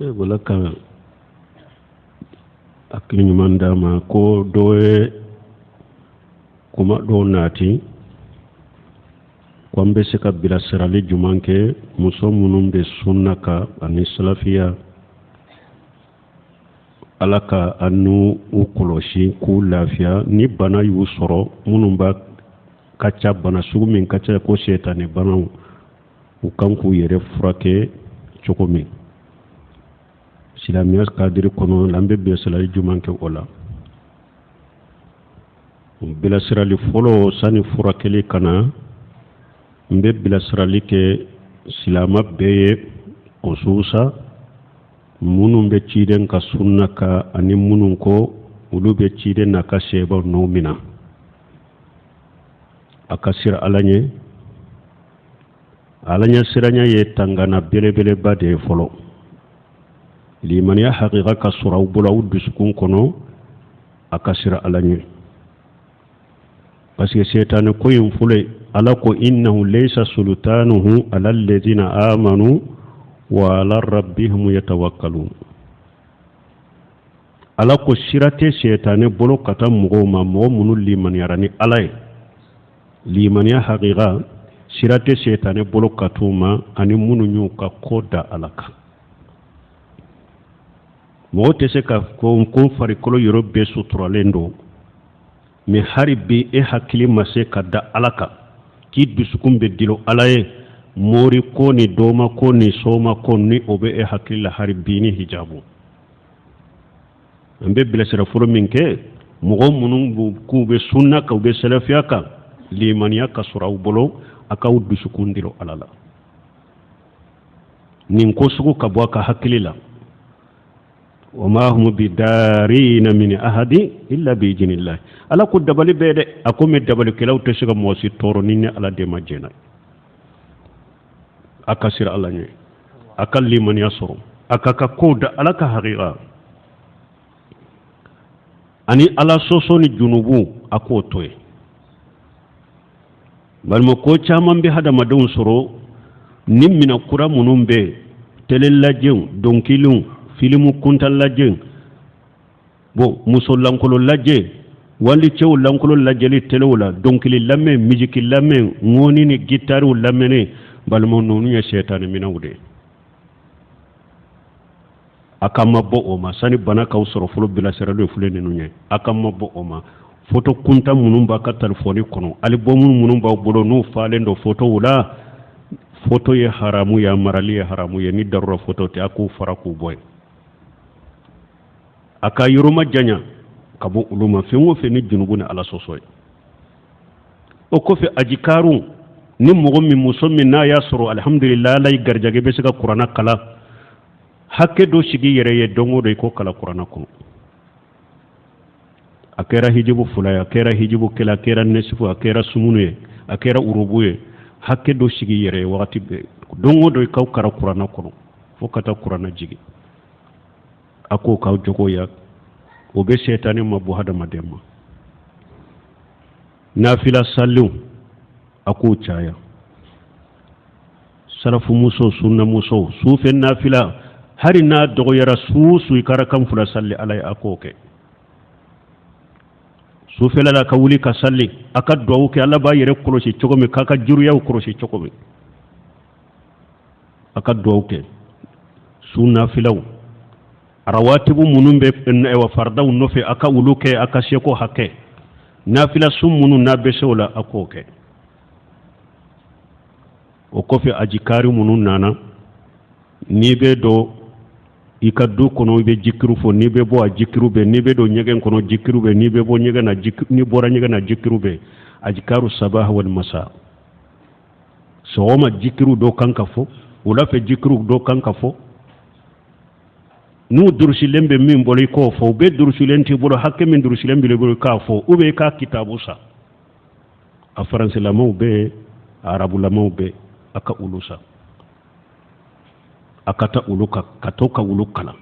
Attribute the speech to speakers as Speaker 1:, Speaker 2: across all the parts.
Speaker 1: wala ka akili ɲuman d'a ma ko dɔ ye kuma dɔw naati ko an bɛ se ka bilasirali juman kɛ muso minnu bɛ sunna kan ani salafiya ala ka an n'u kɔlɔsi k'u lafiya ni bana y'u sɔrɔ minnu b'a ka ca bana sugu min ka ca ko sɛtani banaw u kan k'u yɛrɛ furakɛ cogo min silamɛya kadiri kɔnɔ an bɛ bilasirali juman kɛ o la bilasirali fɔlɔ sani furakɛli ka na n bɛ bilasirali kɛ silama bɛɛ ye khususa minnu bɛ ciden ka sunna kan ani minnu ko olu bɛ ciden n'a ka sɛbɛnw n'o minna a ka sira ala ɲɛ ala ɲɛ siranya ye tangana belebeleba de ye fɔlɔ limaniya hakika ka sɔrɔ aw bolo aw dusukun kɔnɔ a ka sira ala ɲɛ parce que setani ko in fɔlɔ ala ko innahu laysa sultanuhu ala alladhina amanu wa ala rabbihim yatawakkalun ala ko sira tɛ setani bolo ka taa mɔgɔw ma mɔgɔ minnu limaniyara ni ala ye limaniya hakika sira tɛ setani bolo ka t'u ma ani minnu y'u ka ko da ala kan mɔgɔ tɛ se ka ko farikolo yɔrɔ bɛɛ suturalen don mais hari bi e hakili ma se ka da ala kan k'i dusukun bɛ dilo ala ye mori ko ni doma ko ni soma ko ni o bɛ e hakili la hari bi ni hijabu an bɛ bilasira fɔlɔ min kɛ mɔgɔ minnu k'u bɛ sunna kan u bɛ salafiya kan limaniya ka sɔrɔ aw bolo a k'aw dusukun dilo ala la nin ko sugu ka bɔ a ka hakili la وما هم بدارين من أحد إلا بإذن الله ألا كو دبل بيد أكو مي دبل كلاو تشغى موسي تورونين على ديما جينا أكا سير الله ني أكا لمن يصر أكا كود ألا كحقيقة أني ألا سوسوني جنوبو أكو توي بل مكو چامان بي هذا مدون سرو نم من القرى منون بي تلل دونكيلون filimu kuntal lajje bon muso lankolo lajje wali cew lankolo lajjeli telewla donkili lamme musique lamme ngoni ni guitare lamene balmo nonu ya shaytan minawde akama bo o ma sani bana ka usoro fulo bila serado fulene nunye akama bo o ma photo kunta munumba ka telefoni kono album munumba bodo no falendo photo wala photo ye haramu ya marali ya haramu ya ni darura photo te aku faraku boy aka yuruma janya kabo uluma fengo feni junubu ni ala sosoy o ko fe ajikaru ni mogo mi muso min na ya soro alhamdulillah lay garjage be sika qur'ana kala hakke do shigi yere ye dongo do ko kala qur'ana ko akera hijibu fulaya akera hijibu kala akera nesifu akera sumunuye akera urubuye hakke do shigi yere wakati be dongo do ko kala qur'ana ko fo kata qur'ana jigi ako kaw jogo ya o be setani mabu hada madema nafila sallu ako chaya sarafu muso sunna muso sufe nafila hari na dogo yara susu ikara kam fula salli alay akoke sufe la ka wuli ka salli aka do ke Allah ba yere kolosi chogomi kaka juru yaw kolosi chogomi aka do ke sunna filaw rawatibu munun be wa fardaw nofe aka uluke aka sheko hake nafila sum munun na besola akoke o kofe ajikari munun nana ni be do ikaddu kono be jikiru fo ni be bo ajikiru be ni be do nyegen kono jikiru be ni be bo nyegen na jikiru ni bora nyegen na jikiru be ajikaru sabah wal masa soma jikiru do kanka fo wala fe jikiru do kanka fo nu dursilembe min boli ko fo be dursilenti bolo hakke min dursilembe le bolo ka fo ube ka kitabu sa a france la mawbe arabu la mawbe aka ulusa akata uluka katoka ulukala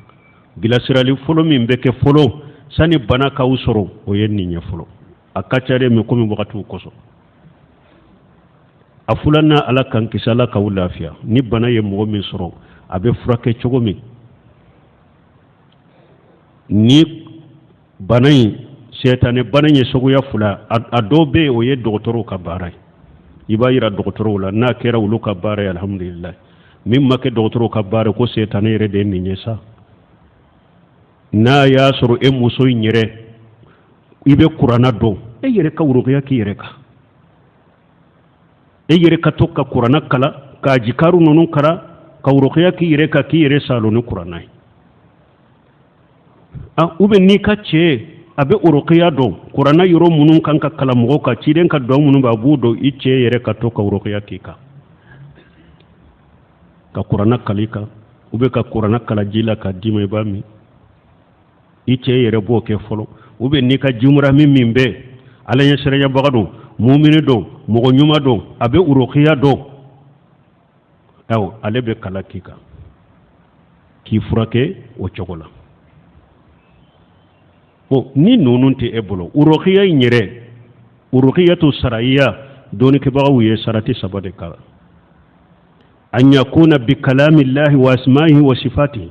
Speaker 1: bila sirali folo min beke folo sani bana ka usoro o yenni nya folo akacare mi komi wakati ukoso afulana ala kan kisala ka ulafiya ni bana ye mo min soro abe frake chogo mi ni banai setane bananye sogoya fula adobe o ye dogotoro ka baara iba yira dogotoro la na kera wulu ka baara alhamdulillah min make dogotoro ka baara ko setane yere de ni nyesa na ya soro e muso nyere ibe qur'ana do e yere ka wuruya ki yere ka e yere ka tokka qur'ana kala ka jikaru nonun kara ka wuruya ki yere salo ni qur'ana ube ni ka ce abe uruqiya do qur'ana yoro munun kan ka kala mo ka ciden ka do munun ba budo icce yere ka to ka uruqiya kika ka qur'ana kalika ube ka qur'ana kala jila ka dime bami icce yere bo ke folo ube ni ka jumra mimbe ala nya sere bagado mu'mini do mo nyuma do abe uruqiya do aw ale be kala kika ki furake o chokola ni nunun te ebolo uruqiya nyere uruqiyatu saraiya doni ke bawu ye sarati sabade kala an yakuna bi kalami llahi wa asma'ihi wa sifatihi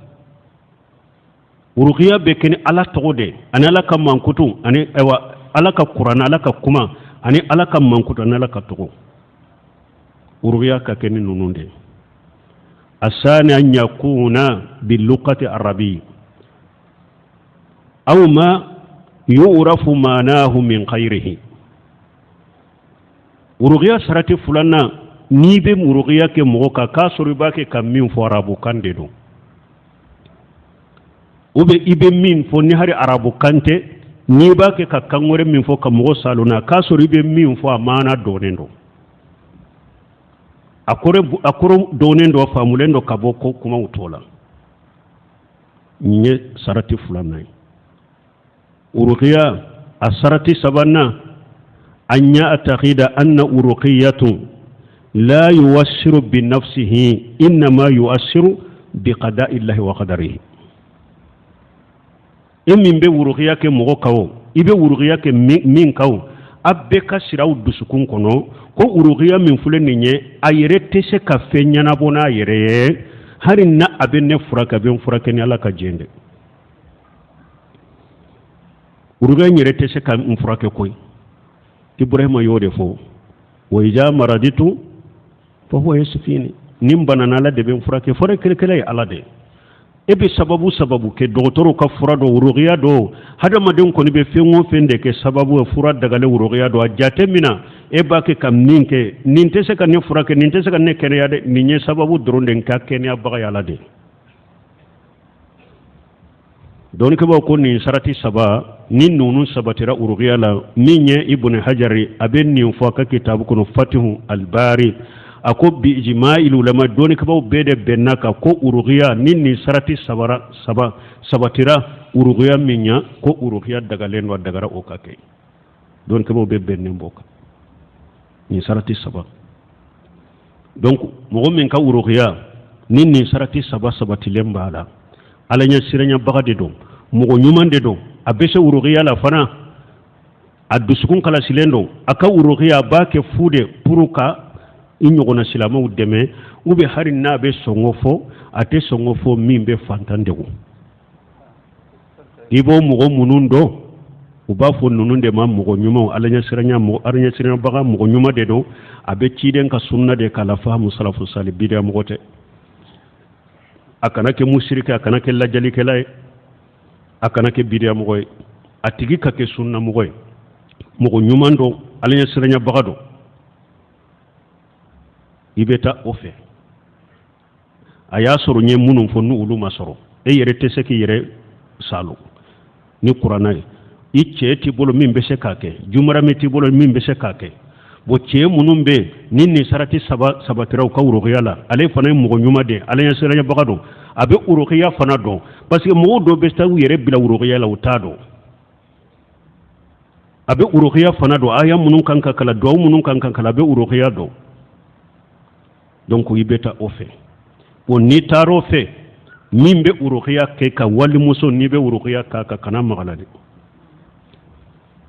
Speaker 1: uruqiya be ken ala togode ani ala kam mankutu ani ewa ala ka qur'ana ala ka kuma ani ala kam mankutu ani ala ka togo uruqiya ka ken nunun de asani an yakuna bil luqati arabiyya aw ma yu'rafu manahu min khayrihi uruqiya sarati fulana ni be uruqiya ke mo ka kasori ba ke kam min fo arabu kande do ube ibe min fo ni hari arabu kante ni ba ke ka kangore min fo kam mo saluna kasori be min fo amana donendo akoro donendo famulendo kaboko kuma utola nye sarati fulana uruqiya asarati sabanna an ya'taqida anna uruqiyatu la yuwassiru bi nafsihi inma yuwassiru bi qada'i llahi wa qadarihi min be uruqiya ke mogo kawo ibe uruqiya ke min kawo abbe ka siraw dusukun kono ko uruqiya min fuleni nye ayere tese ka fenyana bona yere harin na abenne furaka ben furake ni ala ka jende uruga nyere tese ka mfurake koy ibrahima yode fo wa ija maraditu fa huwa yasfini nimbana nala de ben furake fore kelkele ala de ebe sababu ke dogotoro ka fura do urugiya do hada madin ko ni be fengo fende ke sababu fura daga le urugiya do ajate mina e ba ke kam ninke ninte se kan ne furake ninte se kan ne kene ya de ninye sababu dronde ka kene ya baga ala de don ke ba ko ni sarati saba ni nunu sabatira urugiya la minye ibn hajari aben ni fo ka kitabu kono fatihu albari ako bi ijma'il ulama don ke ba bede benaka ko urugiya ni sarati sabatira urugiya minya ko urugiya daga lenwa daga o ka ke don ke ba be benne mboka ni sarati saba donc mo min ka urugiya ni sarati sabati lembala alanya siranya bagade do mugo nyumande do abese urugiya la fana adusukun kala silendo aka urugiya ba ke fude puruka inyogona silama udeme ube hari na be songofo ate songofo mimbe fantandego ibo mugo munundo ubafo nununde ma mugo nyuma alanya siranya mugo aranya siranya baga mugo nyuma de do abe ciden ka sunna de kala fahamu salafu salih bidia mugote akana ke mushrika akana ke lajali ke lay akana ke bidia mugoy atigi ka ke sunna mugoy mugo nyumando alanya siranya bagado ibeta ofe aya soro nye munum fo nu uluma soro e yere tese ki yere salu ni qur'ana icce ti bolo min be se kake jumara mi ti bolo min be se kake bo ce munum be ninni sarati sabatiraw ka uruqiya la ale fana mugo nyuma de ale ya siranya bagado abe uruqiya fana do parce que mo do be taw yere bila uruqiya la utado abe uruqiya fana do aya munum kanka kala do munum kanka kala be uruqiya do donc ibeta ofe bon ni taro fe mimbe uruqiya ke ka wali muso ni be uruqiya ka kana magala de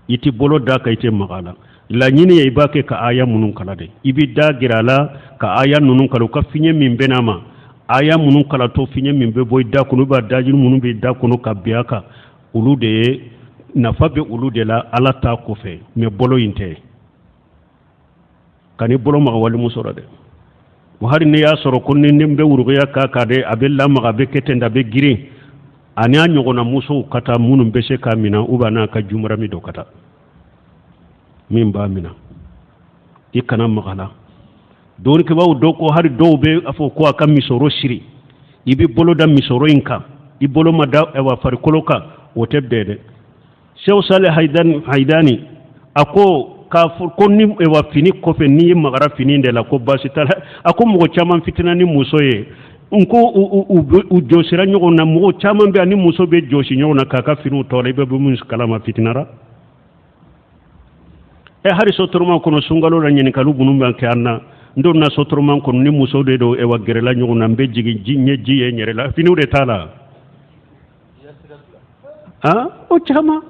Speaker 1: iti bolo da ka ite magala la nyini e ba ke ka aya munun kala de ibi da girala ka aya nunun kala ka finye mimbe nama aya munun kala to finye mimbe boy da kunu ba da jin munun be da kunu ka biaka ulu de ye nafa be ulu de la ala ta kɔfɛ mais bolo in tɛ kani bolo maga walimuso la dɛ hari ne y'a sɔrɔ ko ni bɛ wuruguya k'a de a bɛ lamaga a bɛ kɛ ten a bɛ girin ani a ɲɔgɔnna musow ka taa minnu bɛ se k'a minɛ u b'a n'a ka jumara min dɔ ka taa min b'a minɛ i kana maga la dɔɔnikɛbaw dɔw ko hari dɔw bɛ a fɔ ko a ka misɔrɔ siri i bɛ bolo da misɔrɔ in kan i bolo ma da farikolo kan o tɛ bɛɛ dɛ Sheikh Saleh Haidani a ko k'a fɔ ko ni fini kɔfɛ n'i ye magara fini de la ko baasi t'a la a ko mɔgɔ caman fitina ni muso ye n ko u jɔsira ɲɔgɔn na mɔgɔ caman bɛ ani muso bɛ jɔsi ɲɔgɔn na k'a ka finiw tɔɔrɔ i bɛ bɔ min kalama fitinara hari sotoroma kɔnɔ sunkalo la ɲininkaliw minnu bɛ kɛ an na n donna sotoroma kɔnɔ ni muso de don gɛrɛla ɲɔgɔn na n bɛ jigin n ji ye n yɛrɛ la finiw de t'a la o caman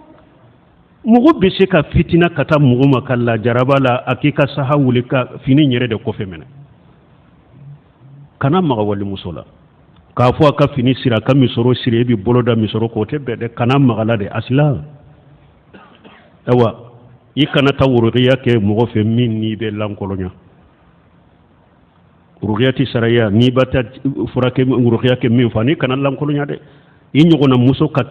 Speaker 1: mɔgɔ bɛ se ka fitina ka taa mɔgɔ ma ka lajaraba la a k'i ka saha wuli ka fini yɛrɛ de kɔfɛ minɛ kana maga walimuso la k'a fɔ a ka fini siri a ka misɔrɔ siri e bɛ bolo da misɔrɔ k'o tɛ bɛn dɛ kana maga la de asila ayiwa i kana taa wurugiya kɛ mɔgɔ fɛ min n'i bɛ lankolonya wurugiya tɛ saraya n'i b'a ta furakɛ wurugiya kɛ min fɔ n'i kana lankolonya dɛ i ɲɔgɔnna muso ka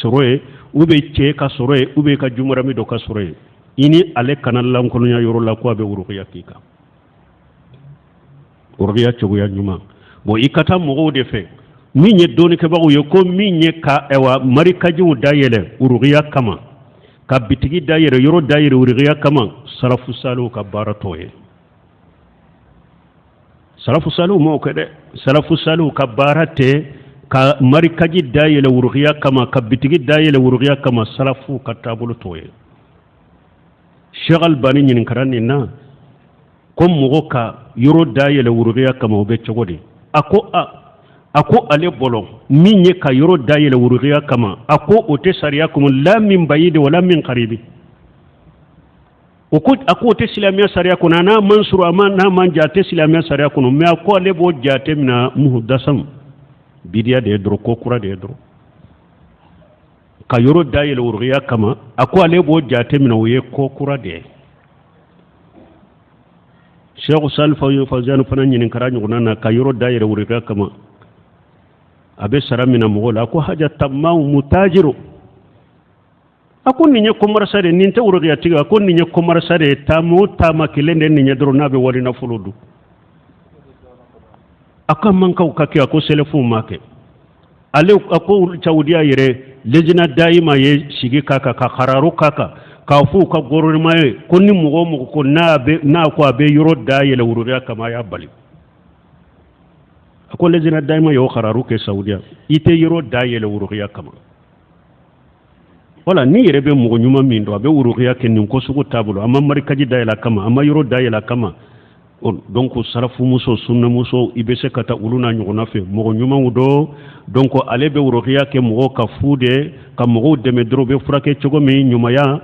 Speaker 1: sɔrɔ ye u bɛ cɛ ka sɔrɔ ye u bɛ ka jumara min dɔ ka sɔrɔ ye i ni ale kana lankolonya yɔrɔ la ko a bɛ wurugiya k'i kan wurugiya cogoya ɲuman bon i ka taa mɔgɔw de fɛ min ye dɔɔnikɛbagaw ye ko min ye ka marikajiw dayɛlɛ wurugiya kama ka bitigi dayɛlɛ yɔrɔ dayɛlɛ wurugiya kama salafu salihu ka baara t'o ye salafu salihu m'o kɛ dɛ salafu salihu ka baara tɛ ka marikaji dayɛlɛ wurugiya kama ka bitigi dayɛlɛ wurugiya kama salafu ka taabolo t'o ye Sheikh Albani ɲininkara nin na ko mɔgɔ ka yɔrɔ dayɛlɛ wurugiya kama o bɛ cogo di a ko ale bolo min ye ka yɔrɔ dayɛlɛ wurugiya kama a ko o tɛ sariya kɔnɔ la min bayidi wala min qaribi a ko o tɛ silamɛya sariya kɔnɔ n'a man surun n'a man ja a tɛ silamɛya sariya kɔnɔ mais a ko ale b'o jate mina muhdasan bidiya de ye dɔrɔn ko kura de ye dɔrɔn ka yɔrɔ dayɛlɛ wurugiya kama a ko ale b'o jate mina o ye ko kura de ye Sheikh Salih Fawzan fana ɲininkara ɲɔgɔnna na ka yɔrɔ dayɛlɛ wurugiya kama a bɛ sara mina mɔgɔw la a ko haja tammahu mutajiru a ko nin ye komarasa de nin tɛ wurugiya tigi a ko nin ye komarasa de taama o taama kelen de nin ye dɔrɔn n'a bɛ wari nafolo dun a ka mankaw ka kɛ a ko selefuw ma kɛ ale a ko Saudiya yɛrɛ lejina dayima ye sigi k'a kan ka hararu k'a kan k'a fɔ u ka gouvernement ye ko ni mɔgɔ o mɔgɔ ko n'a ko a bɛ yɔrɔ dayɛlɛ wurugiya kama a y'a bali a ko lejina dayima y'o hararu kɛ Saudiya i tɛ yɔrɔ dayɛlɛ wurugiya kama wala ni yɛrɛ bɛ mɔgɔ ɲuman min dɔn a bɛ wurugiya kɛ nin ko sugu t'a bolo a ma marikaji dayɛlɛ a kama a ma yɔrɔ dayɛlɛ a kama donc sarafu muso sunna muso i bɛ se ka taa olu n'a ɲɔgɔnna fɛ mɔgɔ ɲumanw dɔn donc ale bɛ wurugiya kɛ mɔgɔw ka fu de ka mɔgɔw dɛmɛ dɔrɔn u bɛ furakɛ cogo min ɲumaya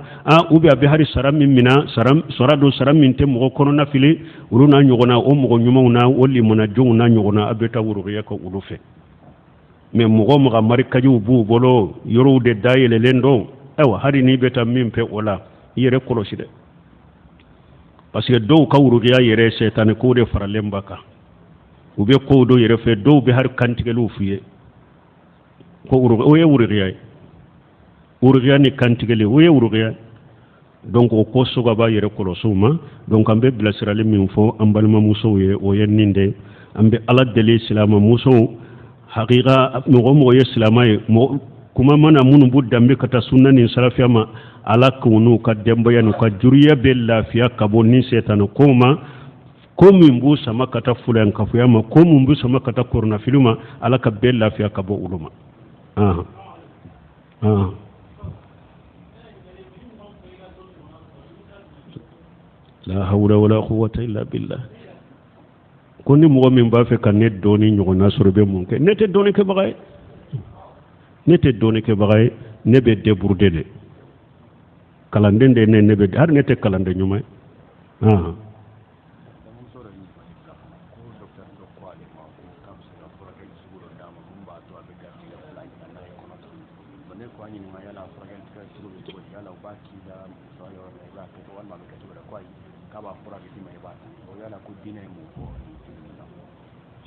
Speaker 1: ou bien a bɛ hari sara min minɛ sara don sara min tɛ mɔgɔ kɔnɔna fili olu n'a ɲɔgɔnna o mɔgɔ ɲumanw na o limanadenw n'a ɲɔgɔnna a bɛ taa wurugiya kɛ olu fɛ mais mɔgɔ mɔgɔ marikajiw b'u bolo yɔrɔw de dayɛlɛlen don ayiwa hari n'i bɛ taa min fɛ o la i yɛrɛ kɔlɔsi dɛ parce que dɔw ka wurugiya yɛrɛ sɛtani ko de faralen b'a kan u bɛ kow dɔ yɛrɛ fɛ dɔw bɛ hari kantigɛliw f'i ye ko o ye wurugiya ye wurugiya ni kantigɛli o ye wurugiya ye donc o ko soga b'a yɛrɛ kɔlɔsiw ma donc an bɛ bilasirali min fɔ an balimamusow ye o ye nin de an bɛ ala deli silamɛmusow hakika mɔgɔ mɔgɔ ye silamɛ ye kuma mana minnu b'u danbe ka taa sunna ni salafiya ma ala k'u n'u ka denbaya n'u ka juriya bɛ lafiya ka bɔ ni sɛtani kow ma ko min b'u sama ka taa fulankafoya ma ko min b'u sama ka taa koronnafili ma ala ka bɛɛ lafiya ka bɔ olu ma la hawla wala quwwata illa billah ko ni mɔgɔ min b'a fɛ ka ne dɔɔni ɲɔgɔnna sɔrɔ bɛ mun kɛ ne tɛ dɔɔni kɛbaga ye ne tɛ dɔɔni kɛbaga ye ne bɛ débrouiller de kalanden de ne bɛ hari ne tɛ kalanden ɲuman ye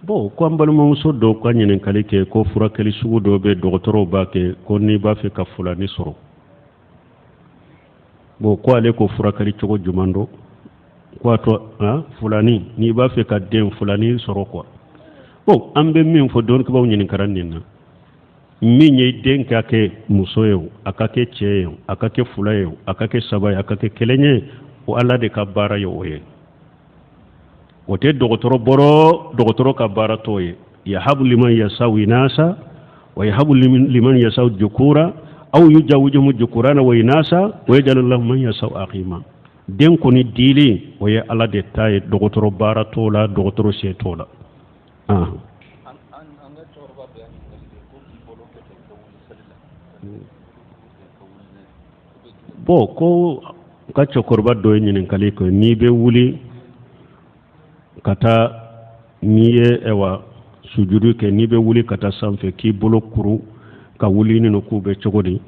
Speaker 1: bo ko balimamuso dɔ ka ɲininkali kɛ ko furakɛli sugu dɔ bɛ dɔgɔtɔrɔw b'a kɛ ko n'i b'a fɛ ka fulani sɔrɔ bon ko ale ko furakɛli cogo juman do ko a to fulani n'i b'a fɛ ka den fulani sɔrɔ quoi bon an bɛ min fɔ dɔnnibaw ɲininkara nin na min ye den ka kɛ muso ye o a ka kɛ cɛ ye o a ka kɛ fula ye o a ka kɛ saba ye a ka kɛ kelen ye o ala de ka baara ye o ye o tɛ dɔgɔtɔrɔ bɔrɔ dɔgɔtɔrɔ ka baara t'o ye yahabu liman yasaw inasa wa yahabu liman yasaw jukura aw yujawwijuhum jukurana wa inasa wa yaj'alu lahu man yasaw aqima den kɔni dili o ye ala de ta ye dɔgɔtɔrɔ baara t'o la dɔgɔtɔrɔ se t'o la bon ko ka cɛkɔrɔba dɔ ye ɲininkali kɛ n'i bɛ wuli ka taa n'i ye sujudu kɛ n'i bɛ wuli ka taa sanfɛ k'i bolo kuru ka wuli ni k'u bɛ cogo di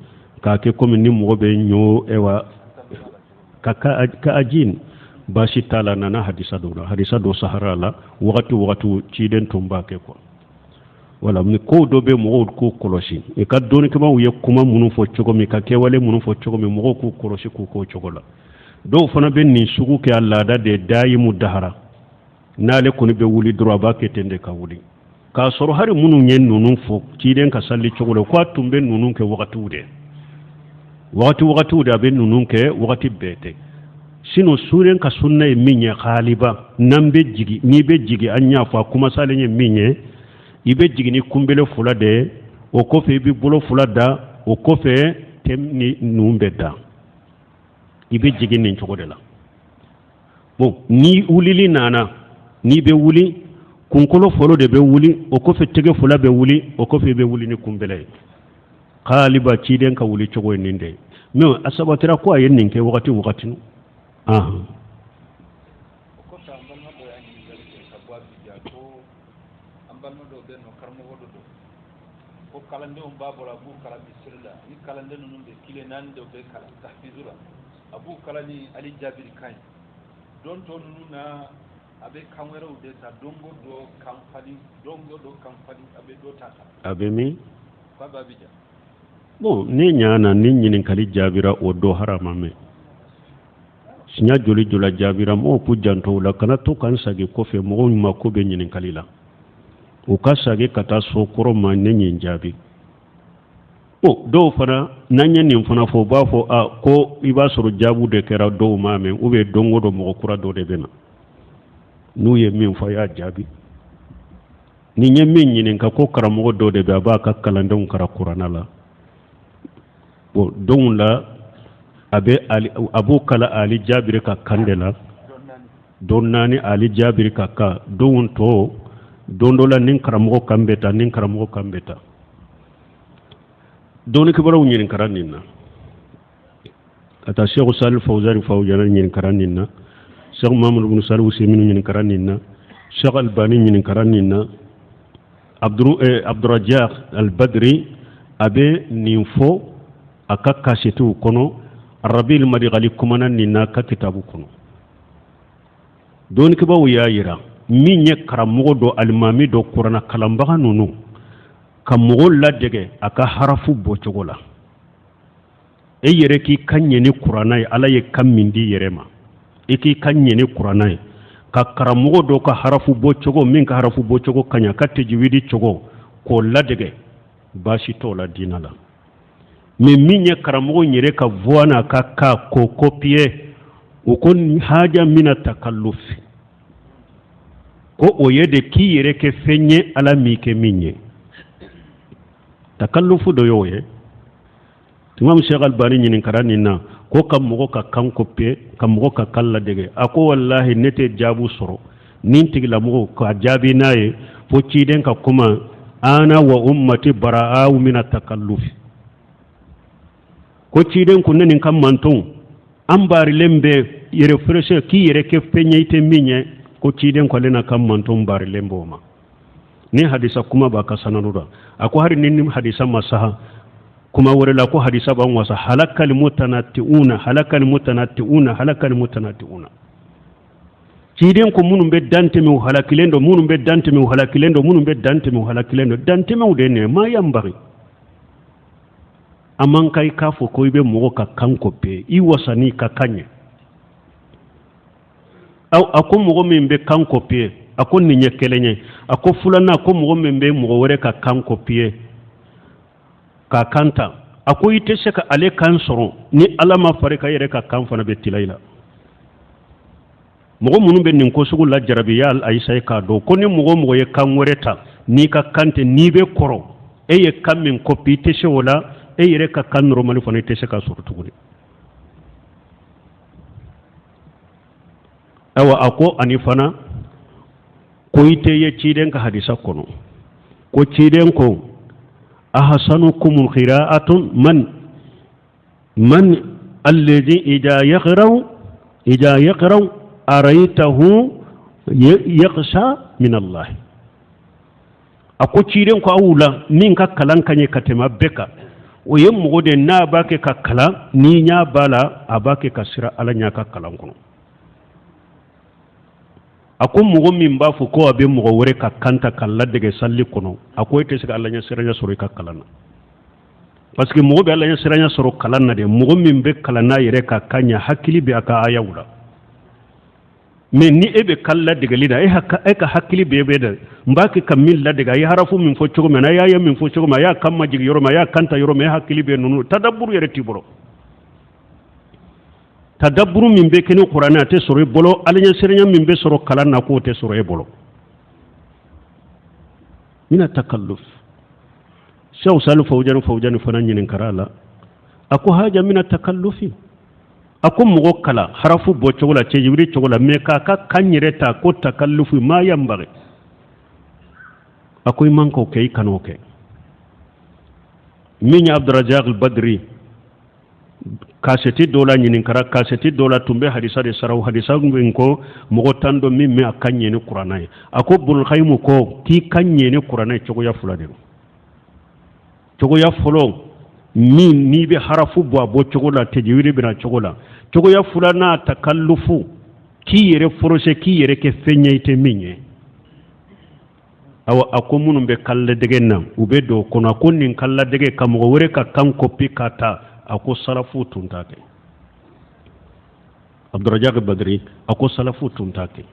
Speaker 1: k'a kɛ komi ni mɔgɔ bɛ ɲɔ ka ajin baasi t'a la nana hadisa dɔ sahara la wagati ciden tun b'a kɛ quoi wala ni ko dɔ bɛ mɔgɔw k'u kɔlɔsi i ka dɔnnikɛbaaw ye kuma minnu fɔ cogo min ka kɛwale minnu fɔ cogo min mɔgɔw k'u kɔlɔsi k'u k'o cogo la dɔw fana bɛ nin sugu kɛ a laada de dayimu dahara n'ale kɔni bɛ wuli dɔrɔn a b'a kɛ ten de ka wuli k'a sɔrɔ hali minnu ye ninnu fɔ ciden ka sali cogo la k'a tun bɛ ninnu kɛ wagatiw de a bɛ ninnu kɛ wagati bɛɛ tɛ sinon suren ka sunna ye min ye haliba n'i bɛ jigi an y'a fɔ a kumasalen ye min ye i bɛ jigin ni kunbele fula de o kɔfɛ i bɛ bolo fula da o kɔfɛ ni ninnu bɛ da i bɛ jigin nin cogo de la bon ni wulili nana n'i bɛ wuli kunkolo fɔlɔ de bɛ wuli o kɔfɛ tɛgɛ fila bɛ wuli o kɔfɛ i bɛ wuli ni kunbɛlɛ ye haliba ciden ka wuli cogo ye nin de mais a sabatira ko a ye nin kɛ wagati
Speaker 2: kalandenw b'a bɔra a b'u kalan misiri la ni kalanden ninnu bɛ kile naani de bɛ kalan tahfizu la a b'u kalan ni ali jabiri kan ye don tɔ ninnu na a bɛ kan wɛrɛw de ta don o don kan fali a bɛ dɔ ta
Speaker 1: a bɛ min
Speaker 2: k'a b'a bija
Speaker 1: bon ni ɲana ni ɲininkali jaabira o do harama mɛn siɲɛ joli jaabira mɔgɔw k'u janto o la kana to k'an sagi kɔfɛ mɔgɔw ma ko bɛ ɲininkali la u ka sagi ka taa so kɔrɔ ma ne ɲin jaabi dɔw fana n'an ye nin fana fɔ u b'a fɔ ko i b'a sɔrɔ jaabu de kɛra dɔw ma mɛn ou bien don o don mɔgɔ kura dɔ de bɛ na n'u ye min fɔ a y'a jaabi ni ye min ɲininka ko karamɔgɔ dɔ de bɛ a b'a ka kalandenw kara kuranna la don la a b'o kala ali jaabiri ka kan de la don naani ali jaabiri ka kan don tɔ don dɔ la ni karamɔgɔ kan bɛ ta dɔnni kibaruw ɲininkara nin na ka taa Sheikh Salih Fawzan ɲininkara nin na Sheikh Muhammad bin Salih Usaiminu ɲininkara nin na Sheikh Albani ɲininkara nin na Abdurrazzaq Al-Badri a bɛ nin fɔ a ka kasetiw kɔnɔ Rabiul Madkhali kumana nin na ka kitabu kɔnɔ dɔnni kibaruw y'a yira min ye karamɔgɔ dɔ alimami dɔ kuranna kalanbaga ninnu ka mɔgɔw ladege a ka harafu bɔcogo la e yɛrɛ k'i ka ɲɛ ni kuranna ye ala ye kan min di yɛrɛ ma i k'i ka ɲɛ ni kuranna ye ka karamɔgɔ dɔ ka harafu bɔcogo min ka harafu bɔcogo ka ɲa ka tajwidi cogo k'o ladege baasi t'o la diina la mais min ye karamɔgɔ yɛrɛ ka voix n'a ka ka k'o copier o ko haja mina takallufi ko o ye de k'i yɛrɛ kɛ fɛn ye ala m'i kɛ min ye takallufu dɔ y'o ye Imam Sheikh Albani ɲininkara nin na ko ka mɔgɔ ka kan copier ka mɔgɔ ka kan ladege a ko wallahi ne tɛ jaabu sɔrɔ nin tigilamɔgɔ ka jaabi n'a ye fo ciden ka kuma ana wa ummati bara'u mina takallufi ko ciden kun ne nin kan manton an barilen bɛ yɛrɛ fɛrɛsɛ k'i yɛrɛ kɛ fɛn ye i tɛ min ye ko ciden kwale na kan manton barilen b'o ma ni hadisa kuma b'a ka sanadu la a ko hari ni hadisa masaha kuma warela ko hadisa ban wasa halakal mutanatti'una ciden ko munum be dante mi halakilendo munum be dante mi halakilendo munum be dante mi halakilendo dante mi de ne ma yambari aman kai kafo ko be mo ka kanko pe I wasani ka kanye aw ako mo min be kanko pe ako ni nyekelenye ako fulana ko mo min be mo wore ka kanko pe ka kanta ako ite se ka ale kan soro ni alama fare ka yere ka kan fana be tilaila mogo munun be nin ko sugu la jarabiya al aisha ka do ko ni mogo ye kan wereta ni ka kante ni be koro e ye kam min ko ite se wala e yere ka kan normal fana ite se ka soro tuguni awa ako ani fana ko ite ye ciden ka hadisa kono ko ciden ko أحسنكم قراءة من الذي إذا يقرأ أريته يخشى من الله أكو تشيرين كو أولا نين كلام كني كتما بكا ويمغو دي ناباك كلام ني نابالا أباك كسرا على نياك كلام كنو ako mugo min ba fu ko abe mugo wore ka kanta kala dege salli kono ako ite sika Allah nya siranya soro ka kalana parce que mugo be Allah nya siranya soro kalana de mugo min be kalana yere ka kanya hakili be aka ayawula mais ni ebe kala dege lida e ka hakili be da mbaki kamil la dege ay harafu min fo chogo mena ya min fo chogo ma ya kamma jigi yoro ma ya kanta yoro ma hakili be nunu tadabbur yere tiboro tadabburu min be kene qur'ana te soro bolo alanya serenya min be soro kala na ko te soro bolo mina takalluf shaw salu fawjan fana nyinin karala ako haja mina takallufi ako mugo kala harafu bo chogola ce yuri chogola me ka kanyire ta ko takallufi ma yambare ako iman ko kay kanoke minya abdurrazzaq al-badri kaseti dola nyinin kara kaseti dola tumbe hadisa de saraw hadisa ko mogo tando mi me akanye ni qur'ana ako bul khaymu ko ki kanye ni qur'ana chogo ya fulade chogo ya folo ni be harafu bo chogo la tejwiri bina chogo ya fulana takallufu ki yere forose ki yere ke fenyete minye awa ako munum be kalle dege nam ube do kono ko nin kalla dege kam go wore ka kan ko pikata ako salafu tuntake abdurrazzaq badri ako salafu tuntake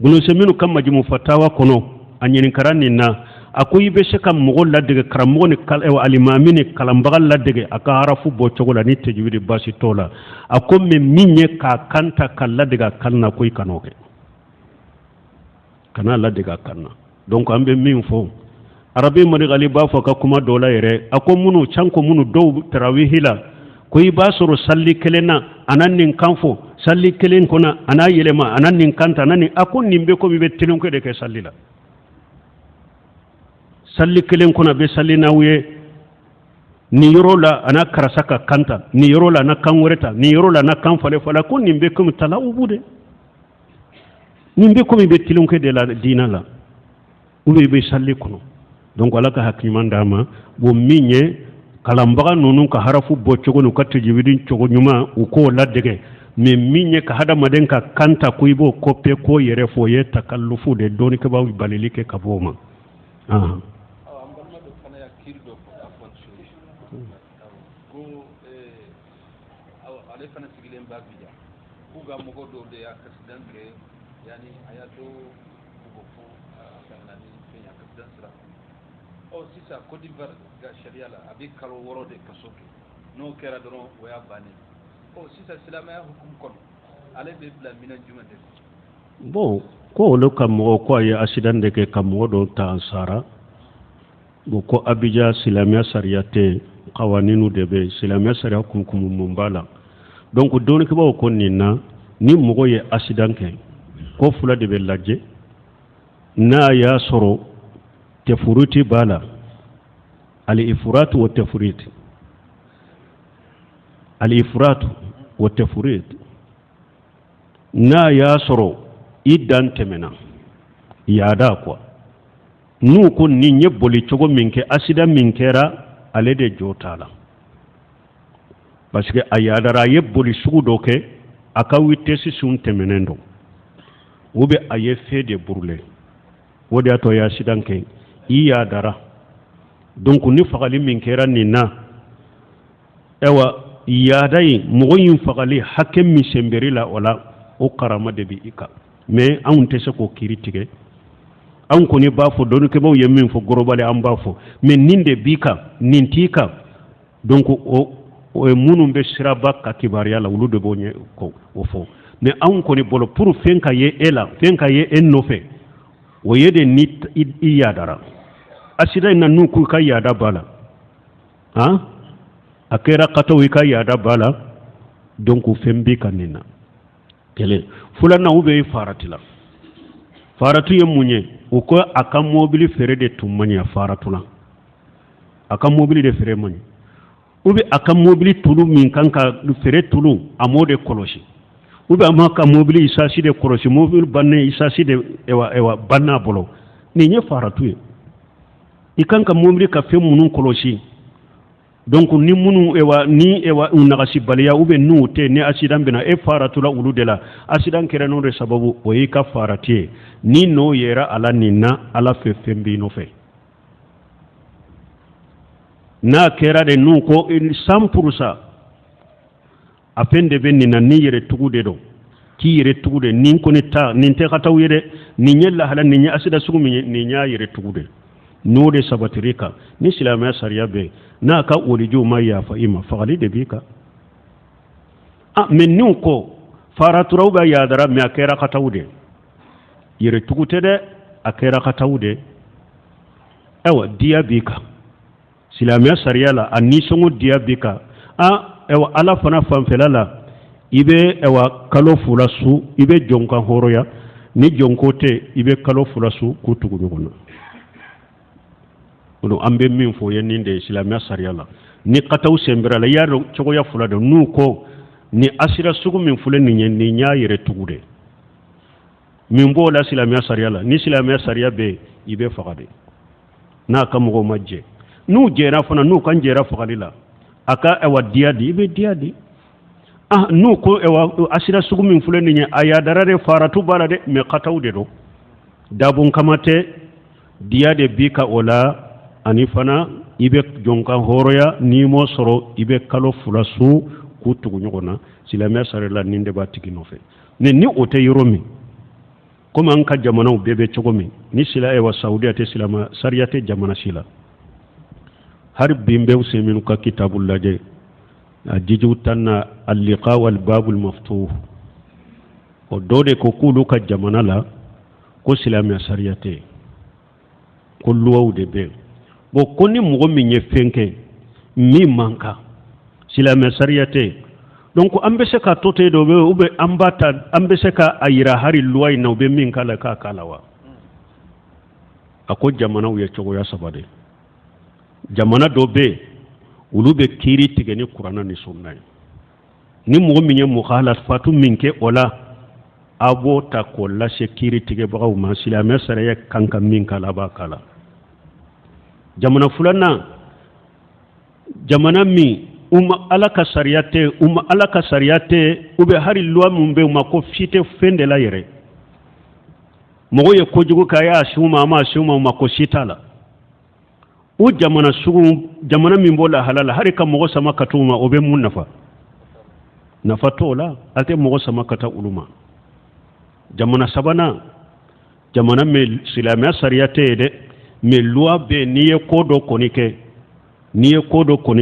Speaker 1: bunu seminu kam majmu fatawa kono anyin karani na ako yibe shekam mo ladde karamo ni kal e alimami ni kalambagal ladde aka harafu bo chogola ni tejwidi basi tola ako me minye ka kanta kalladde ga kalna koy kanoke kana ladde ga kanna donc ambe min fo arabe mari gali ba fa ka kuma dola yere ako munu chanko munu do tarawihila koy basoro salli kelena ananin kanfo salli kelen kona ana yelema ananin kanta nani ako nimbe ko be tilon ko de ke sallila salli kelen kona be salli nawye ni yorola ana karasaka kanta ni yorola na kanwereta ni yorola na kanfale fala ko nimbe ko tala ubude nimbe ko be tilon ko de la dinala ube be salli kono donc alaka hakiman dama bo minye kalambaga nunu ka harafu bo chogo no katte jibidin chogo nyuma uko ladege me minye ka hada maden ka kanta kuibo kope ko yere fo ye takallufu de doni ka bawi balilike ka boma aha
Speaker 2: ambalma do fana ya kirdo afon ko ale fana sigilen babija kuga mogo do de ya kasidanke yani ayato sisa Côte d'Ivoire ga sharia la abi kalo woro de kasoke no kera dono waya bane sisa silamaya hukum kono ale be bla mina jumande
Speaker 1: bon ko lo kam ko ay accident de ke kam wodo ta ansara bo ko abija silamaya sariyate qawaninu de be silamaya sariya hukum mumbala donc don ke ba ko ninna ni mogo ye accident ke ko fula de be lajje na ya soro te furuti bala al-ifrat wa tafrit al-ifrat wa tafrit na ya soro idan temena yada kwa nu ko ni nyeboli chogo minke asida minkera ale de jotala parce que a yadara ye boli sugu dɔ kɛ a ka vitesse sun tɛmɛnen don ou bien a ye feu de brûler o de y'a to ya accident kɛ i yadara donc ni fagali min kɛra nin na ewa yaada yi mɔgɔ in fagali hakɛ min sɛnbɛri la o la o karama de bi i kan mais anw tɛ se k'o kiiri tigɛ anw kɔni b'a fɔ dɔnnnikɛbaw ye min fɔ gorobali an b'a fɔ mais nin de b'i kan nin t'i kan donc o ye minnu bɛ siraba ka kibaruya la olu de b'o ɲɛ o fɔ mais anw kɔni bolo pour fɛn ka ye e la fɛn ka ye e nɔfɛ o ye de ni i yadara accident in na n'u k'u ka yaada b'a la han a kɛra kataw i ka yaada b'a la donc fɛn b'i kan nin na kelen filanan u bɛ i farati la faratu ye mun ye o ko a ka mobili feere de tun man ɲɛ faratu la a ka mobili de feere man ɲɛ ou bien a ka mobili tulu min kan ka feere tulu a m'o de kɔlɔsi ou bien a ma ka mobili isasi de kɔlɔsi mobili bannen isasi de ewa banna bolo nin ye faratu ye i kan ka mobili ka fɛn minnu kɔlɔsi donc ni minnu ni nagasi baliya ou bien n'u tɛ ni accident bɛna e faratula olu de la accident kɛra n'o de sababu o y'i ka farati ye ni n'o yera ala nin na ala fɛ fɛn b'i nɔfɛ n'a kɛra de n'u ko 100% a fɛn de bɛ nin na ni yɛrɛ tugu de don k'i yɛrɛ tugu de nin kɔni ta nin tɛ ka taa ye dɛ nin ye lahala nin ye accident sugu min ye nin y'a yɛrɛ tugu de n'o de sabatiri kan ni silamɛya sariya bɛ n'a ka walijuw ma yafa i ma fagali de b'i kan mais n'u ko faraturaw bɛ yadara mais a kɛra ka taa de yɛrɛ tugu tɛ dɛ a kɛra ka taa de ayiwa diya b'i kan silamɛya sariya la a nisɔngɔ diya b'i kan ayiwa ala fana fanfɛla la i bɛ kalo fila su i bɛ jɔn kan hɔrɔnya ni jɔnko tɛ i bɛ kalo fila su k'u tugu ɲɔgɔn na o don an bɛ min fɔ ye nin de ye silamɛya sariya la ni kataw sɛnbɛra la i y'a dɔn cogoya fila de n'u ko ni asira sugu min filɛ nin ye nin y'a yɛrɛ tugu de min b'o la silamɛya sariya la ni silamɛya sariya bɛ yen i bɛ faga de n'a ka mɔgɔw ma jɛ n'u jɛra fana n'u kan jɛra fagali la a ka diya di i bɛ diya di n'u ko asira sugu min filɛ nin ye a yadara de faratu b'a la dɛ mais kataw de don dabon kama tɛ diya de b'i ka o la ani fana i bɛ jɔn kan hɔrɔnya n'i m'o sɔrɔ i bɛ kalo fila su k'u tugu ɲɔgɔn na silamɛya sariya la nin de b'a tigi nɔfɛ ni o tɛ yɔrɔ min komi an ka jamanaw bɛɛ bɛ cogo min ni saudiya tɛ silamɛya sariya tɛ jamana si la hari bi n bɛ sen minnu ka kitabu lajɛ a jijiw tan na al-liqa wal babul maftuh o dɔ de ko k'olu ka jamana la ko silamɛya sariya tɛ ko luwaw de bɛ bon ko ni mɔgɔ min ye fɛn kɛ min man kan silamɛya sariya tɛ donc an bɛ se ka to ten dɔ bɛ ou bien an bɛ se ka a yira hari luwa in na u bɛ min k'a la k'a k'a la wa a ko jamanaw ye cogoya saba de jamana dɔ bɛ yen olu bɛ kiiri tigɛ ni kuranna ni sunna ye ni mɔgɔ min ye mukhalafatu min kɛ o la a b'o ta k'o lase kiiri tigɛbagaw ma silamɛya sariya kan ka min k'a la a b'a k'a la jamana filanan jamana min ala ka sariya tɛ u bɛ hari luwa min bɛ u ma ko fi tɛ fɛn de la yɛrɛ mɔgɔ ye kojugu k'a y'a si u ma a ma si u ma ko si t'a la o jamana min b'o lahala la hari ka mɔgɔ sama ka taa u ma o bɛ mun nafa t'o la a tɛ mɔgɔ sama ka taa olu ma jamana sabanan jamana min silamɛya sariya tɛ yen dɛ mais luwa bɛ n'i ye ko dɔ kɔni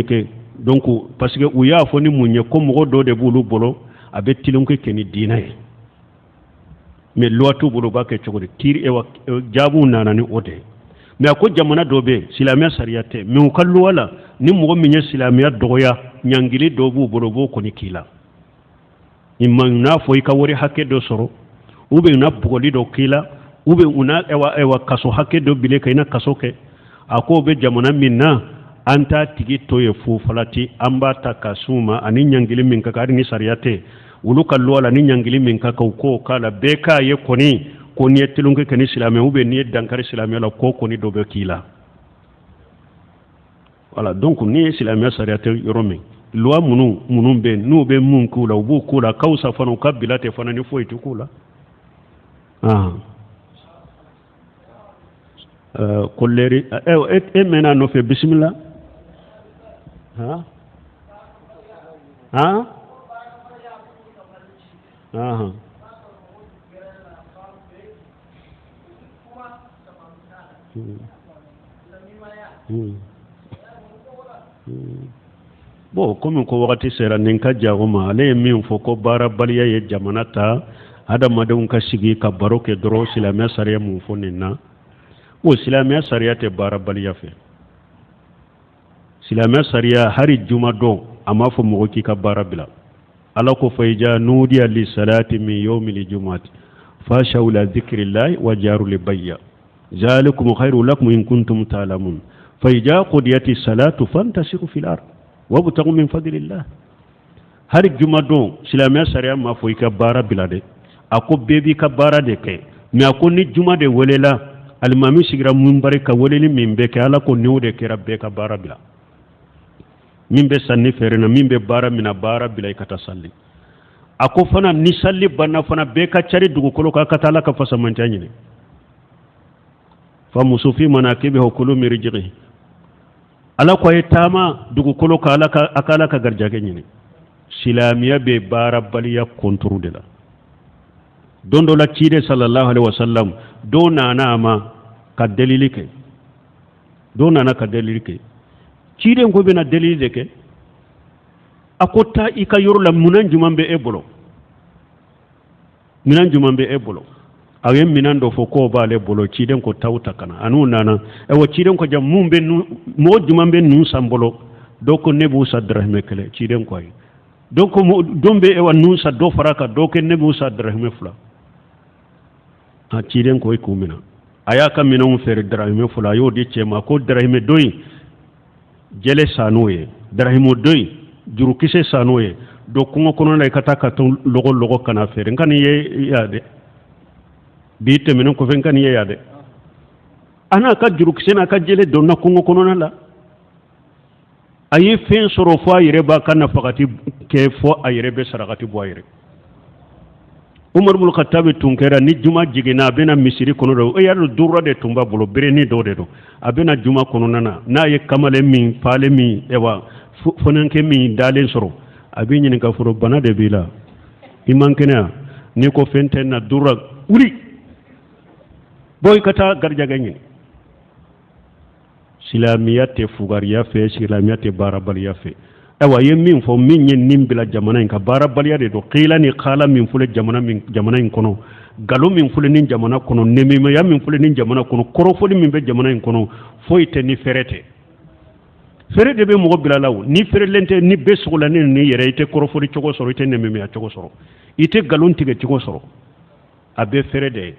Speaker 1: kɛ donc parce que u y'a fɔ ni mun ye ko mɔgɔ dɔ de b'olu bolo a bɛ tilenko kɛ ni diinɛ ye mais luwa t'u bolo u b'a kɛ cogo di jaabiw nana ni o de ye mais a ko jamana dɔ bɛ yen silamɛya sariya tɛ mais u ka luwa la ni mɔgɔ min ye silamɛya dɔgɔya ɲangili dɔ b'u bolo u b'o kɔni k'i la i ma n'a fɔ i ka wari hakɛ dɔ sɔrɔ ou bien na bugɔli dɔ k'i la ou bien una kaso hakɛ dɔ bile ka i na kaso kɛ a ko bɛ jamana min na an t'a tigi to ye fu falati an b'a ta ka s'u ma ani ɲangili min ka kan hali ni sariya tɛ olu ka luwa la ni ɲangili min ka kan u k'o k'a la bɛɛ k'a ye kɔni ko n'i ye telunkɛ kɛ ni silamɛ ou bien n'i ye dankari silamɛya la ko kɔni dɔ bɛ k'i la voilà donc n'i ye silamɛya sariya tɛ yɔrɔ min loi munun be n'u be mun kula u b'u kula kawsa fana u ka bila tɛ fana ni foyi tɛ kula kolleri e mena nɔfɛ bisimila bon komi ko wakati sera nin ka jago ma ale ye min fɔ ko baarabaliya ye jamana ta adamadenw ka sigi ka baro kɛ dɔrɔn silamɛya sariya mun fɔ nin na o silamɛya sariya tɛ baarabaliya fɛ silamɛya sariya hari juma don a m'a fɔ mɔgɔ k'i ka baara bila ala ko fa ija nudiya li salati min yawmil jumu'ati fashaw la dhikrillahi wa jaru li bayya zalikum khairul lakum in kuntum ta'lamun fa ija qudiyati salatu fantasiru fil ard wabtagu min fadlillah hari juma don silamɛya sariya m'a fɔ i ka baara bila de a ko bɛɛ b'i ka baara de kɛ mais a ko ni juma de welela alimami sigira minbari ka weleli min bɛ kɛ ala ko n'o de kɛra bɛɛ ka baara bila min bɛ sanni feere na min bɛ baara mina baara bila i ka taa salli a ko fana ni salli banna fana bɛɛ ka cari dugukolo kan ka taa ala ka fasamantiya ɲini fa muso fi manakibihi kulu min rizqihi ala ko a ye taama dugukolo kan a ka ala ka garijɛgɛ ɲini silamɛya bɛ baarabaliya konturu de la don dɔ la ciden sallallahu alaihi wasallam do nana ma ka dalili kɛ ciden ko bɛna dalili de kɛ a ko taa i ka yɔrɔ la minan juman bɛ e bolo a ye minan dɔ fɔ k'o b'ale bolo ciden ko taw ta kana an'u nana ciden ko jam mun bɛ mɔgɔ juman bɛ nun san bolo dɔw ko ne b'u sa dirahimɛ kelen ciden ko ayi dɔw ko don bɛ nun sa dɔ fara kan dɔw kɛ ne b'u sa dirahimɛ 2 a ciden ko i k'u minɛ a y'a ka minɛnw feere dirahimɛ 2 a y'o di cɛ ma ko dirahimɛ dɔ in jɛlɛ san n'o ye dirahimɛ dɔ in jurukisɛ san n'o ye don kungo kɔnɔ la i ka taa ka to lɔgɔ kana feere n ka nin ye yan dɛ bi tɛmɛnen kɔfɛ n ka nin ye yan dɛ a n'a ka jurukisɛ n'a ka jɛlɛ donna kungo kɔnɔna la a ye fɛn sɔrɔ fɔ a yɛrɛ b'a ka nafagati kɛ fɔ a yɛrɛ bɛ sarakati bɔ a yɛrɛ Umar ibn Khattab tun kɛra ni juma jiginna a bɛna misiri kɔnɔ dɔ e y'a dɔn durura de tun b'a bolo berenin dɔ de don a bɛna juma kɔnɔna na n'a ye kamalen min falen min fɔnɛnkɛ min dalen sɔrɔ a bɛ ɲininka fɔlɔ bana de b'i la i man kɛnɛya n'i ko fɛn tɛ na durura wuli bɔ i ka taa garijɛgɛ ɲini silamɛya tɛ fugariya fɛ silamɛya tɛ baarabaliya fɛ ye min fɔ min ye nin bila jamana in ka baarabaliya de don qila ni qala min fule jamana in kɔnɔ galo min fule ni jamana kɔnɔ nemimaya min fule ni jamana kɔnɔ kɔrɔfɔli min bɛ jamana in kɔnɔ foyi tɛ ni fɛrɛ tɛ fɛrɛ de bɛ mɔgɔ bila la o ni fɛrɛlen tɛ ni bɛ sogola ni yɛrɛ i tɛ kɔrɔfɔli cogo sɔrɔ i tɛ nemimaya cogo sɔrɔ i tɛ galon tigɛ cogo sɔrɔ a bɛ fɛrɛ de ye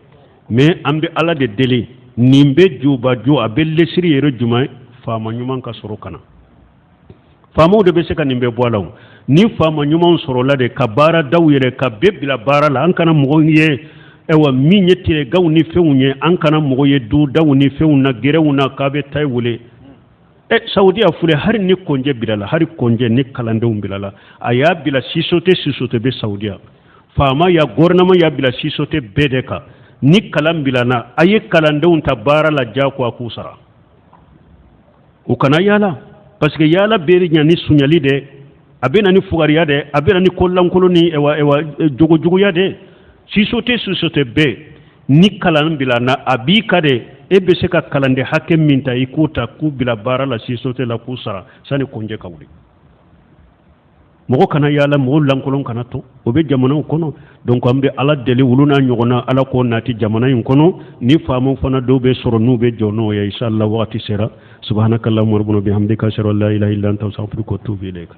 Speaker 1: mais an bɛ ala de deli nin bɛ jubaju a bɛ lesiri yɛrɛ jumɛn faama ɲuman ka sɔrɔ kana faamaw de bɛ se ka nin bɛɛ bɔ a la ni faama ɲumanw sɔrɔla de ka baara daw yɛrɛ ka bɛɛ bila baara la an kana mɔgɔ ye min ye tigɛgaw ni fɛnw ye an kana mɔgɔ ye dudaw ni fɛnw na gɛrɛw na k'a bɛ tayi wele Saudiya fule hari ni konjɛ bilala hari konjɛ ni kalandenw bilala a y'a bila sisote bɛ Saudiya faama ya gouvernement y'a bila sisote bɛɛ de kan ni kalan bilana a ye kalandenw ta baara la jako a k'u sara u kana yala parce que yala beri ɲa ni suɲali de a bɛ na ni fugariya de a bɛ na ni kolankolon ni jogojuguya de sisote bɛɛ ni kalan bilana a b'i ka de e bɛ se ka kalanden hakɛ min ta i k'u ta k'u bila baara la sisote la k'u sara sani konjɛ ka wuli mɔgɔ kana yala mɔgɔ lankolon kana to o bɛ jamanaw kɔnɔ donc an bɛ ala deli olu n'a ɲɔgɔnna ala k'o nati jamana in kɔnɔ ni faamaw fana dɔw bɛ sɔrɔ n'u bɛ jɔ n'o ye inshallah wagati sera subhanakallahumma rabbana bihamdika ashhadu an la ilaha illa anta astaghfiruka wa atubu ilayk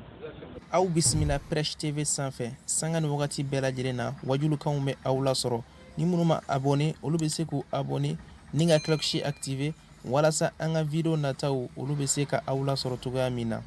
Speaker 3: aw bisimila Prêche TV sanfɛ sanga ni wagati bɛɛ lajɛlen na wajulukanw bɛ aw la sɔrɔ ni minnu ma abonné olu bɛ se k'u abonné ni ka cloche activé walasa an ka video nataw olu bɛ se ka aw la sɔrɔ cogoya min na